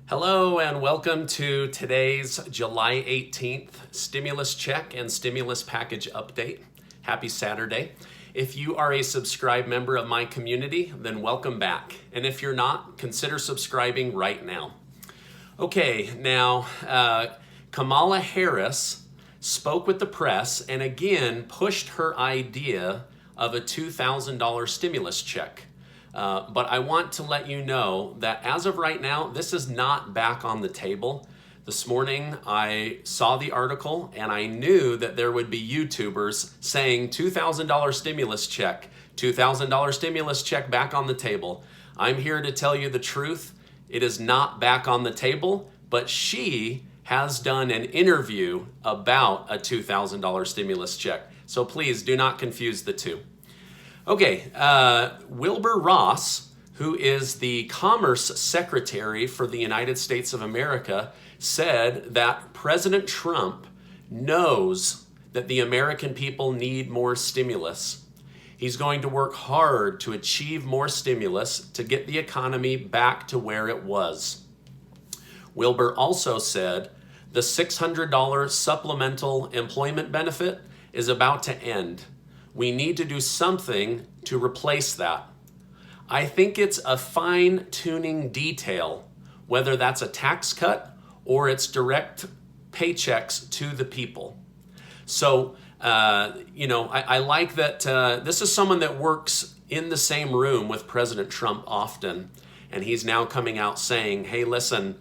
Hello and welcome to today's July 18th stimulus check and stimulus package update. Happy Saturday. If you are a subscribed member of my community, then welcome back. And if you're not, consider subscribing right now. Okay, now Kamala Harris spoke with the press and again pushed her idea of a $2,000 stimulus check. But I want to let you know that as of right now, this is not back on the table. This morning, I saw the article and I knew that there would be YouTubers saying $2,000 stimulus check, $2,000 stimulus check back on the table. I'm here to tell you the truth. It is not back on the table, but she has done an interview about a $2,000 stimulus check. So please do not confuse the two. Okay, Wilbur Ross, who is the Commerce Secretary for the United States of America, said that President Trump knows that the American people need more stimulus. He's going to work hard to achieve more stimulus to get the economy back to where it was. Wilbur also said the $600 supplemental employment benefit is about to end. We need to do something to replace that. I think it's a fine-tuning detail, whether that's a tax cut or it's direct paychecks to the people. So, I like that this is someone that works in the same room with President Trump often, and he's now coming out saying, hey, listen,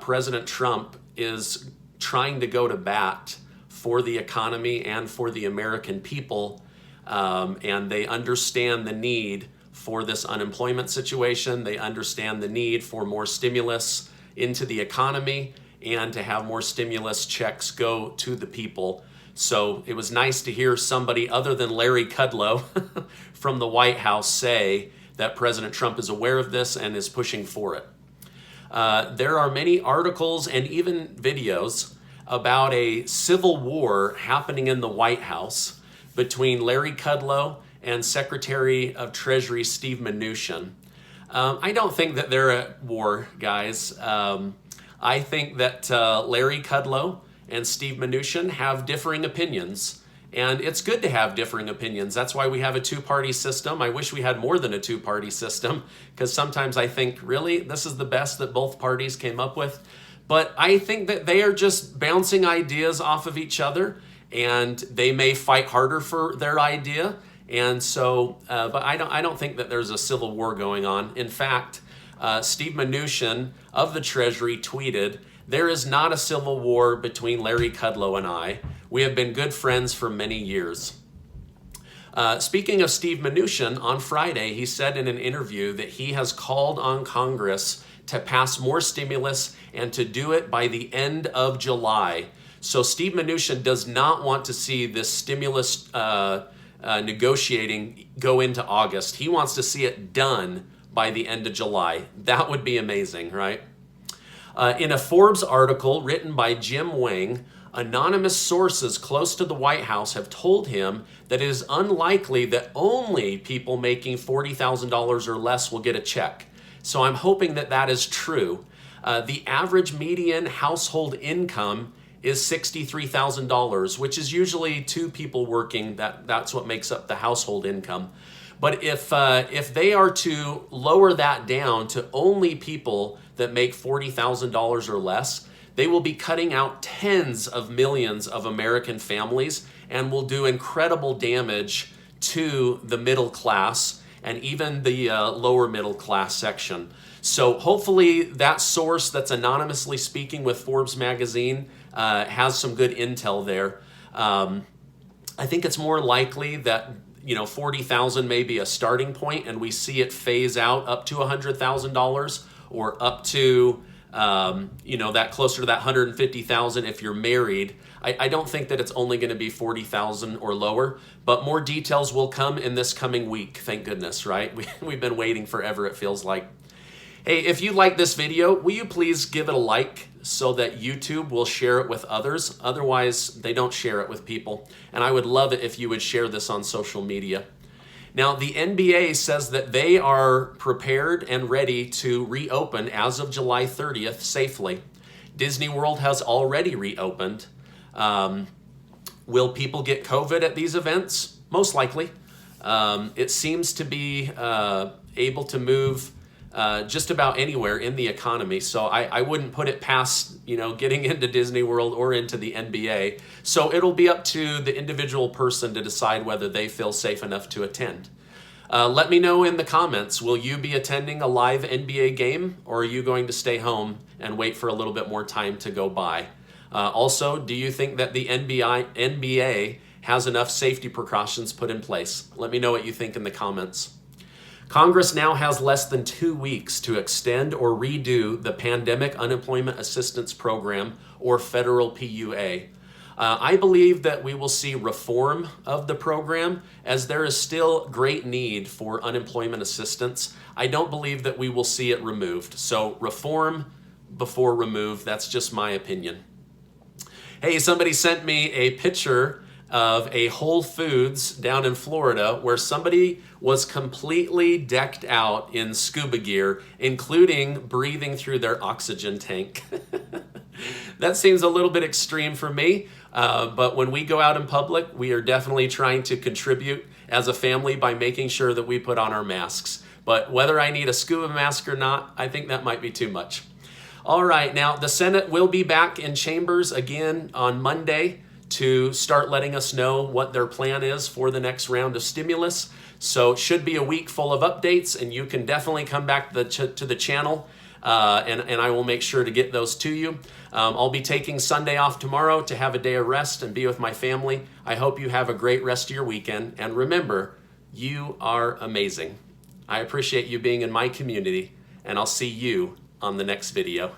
President Trump is trying to go to bat for the economy and for the American people. And they understand the need for this unemployment situation. They understand the need for more stimulus into the economy and to have more stimulus checks go to the people. So it was nice to hear somebody other than Larry Kudlow from the White House say that President Trump is aware of this and is pushing for it. There are many articles and even videos about a civil war happening in the White House between Larry Kudlow and Secretary of Treasury Steve Mnuchin. I don't think that they're at war, guys. I think that Larry Kudlow and Steve Mnuchin have differing opinions, and it's good to have differing opinions. That's why we have a two-party system. I wish we had more than a two-party system, because sometimes I think, really, this is the best that both parties came up with. But I think that they are just bouncing ideas off of each other, and they may fight harder for their idea. And so, but I don't think that there's a civil war going on. In fact, Steve Mnuchin of the Treasury tweeted, "There is not a civil war between Larry Kudlow and I. We have been good friends for many years." Speaking of Steve Mnuchin, on Friday, he said in an interview that he has called on Congress to pass more stimulus and to do it by the end of July. So Steve Mnuchin does not want to see this stimulus negotiating go into August. He wants to see it done by the end of July. That would be amazing, right? In a Forbes article written by Jim Wang, anonymous sources close to the White House have told him that it is unlikely that only people making $40,000 or less will get a check. So I'm hoping that that is true. The average median household income is $63,000, which is usually two people working. That's what makes up the household income. But if they are to lower that down to only people that make $40,000 or less, they will be cutting out tens of millions of American families and will do incredible damage to the middle class and even the lower middle class section. So hopefully that source that's anonymously speaking with Forbes magazine has some good intel there. I think it's more likely that 40,000 may be a starting point, and we see it phase out up to $100,000 or up to that closer to that 150,000 if you're married. I don't think that it's only going to be 40,000 or lower, but more details will come in this coming week. Thank goodness, right? We've been waiting forever, it feels like. Hey, if you like this video, will you please give it a like so that YouTube will share it with others? Otherwise, they don't share it with people. And I would love it if you would share this on social media. Now, the NBA says that they are prepared and ready to reopen as of July 30th safely. Disney World has already reopened. Will people get COVID at these events? Most likely. It seems to be able to move just about anywhere in the economy. So I wouldn't put it past, getting into Disney World or into the NBA. So it'll be up to the individual person to decide whether they feel safe enough to attend. Let me know in the comments, will you be attending a live NBA game, or are you going to stay home and wait for a little bit more time to go by? Also, do you think that the NBA has enough safety precautions put in place? Let me know what you think in the comments. Congress now has less than 2 weeks to extend or redo the Pandemic Unemployment Assistance Program, or federal PUA. I believe that we will see reform of the program, as there is still great need for unemployment assistance. I don't believe that we will see it removed. So reform before remove, that's just my opinion. Hey, somebody sent me a picture of a Whole Foods down in Florida where somebody was completely decked out in scuba gear, including breathing through their oxygen tank. That seems a little bit extreme for me, but when we go out in public, we are definitely trying to contribute as a family by making sure that we put on our masks. But whether I need a scuba mask or not, I think that might be too much. All right, now the Senate will be back in chambers again on Monday to start letting us know what their plan is for the next round of stimulus. So it should be a week full of updates, and you can definitely come back to the channel, and I will make sure to get those to you. I'll be taking Sunday off tomorrow to have a day of rest and be with my family. I hope you have a great rest of your weekend, and remember, you are amazing. I appreciate you being in my community, and I'll see you on the next video.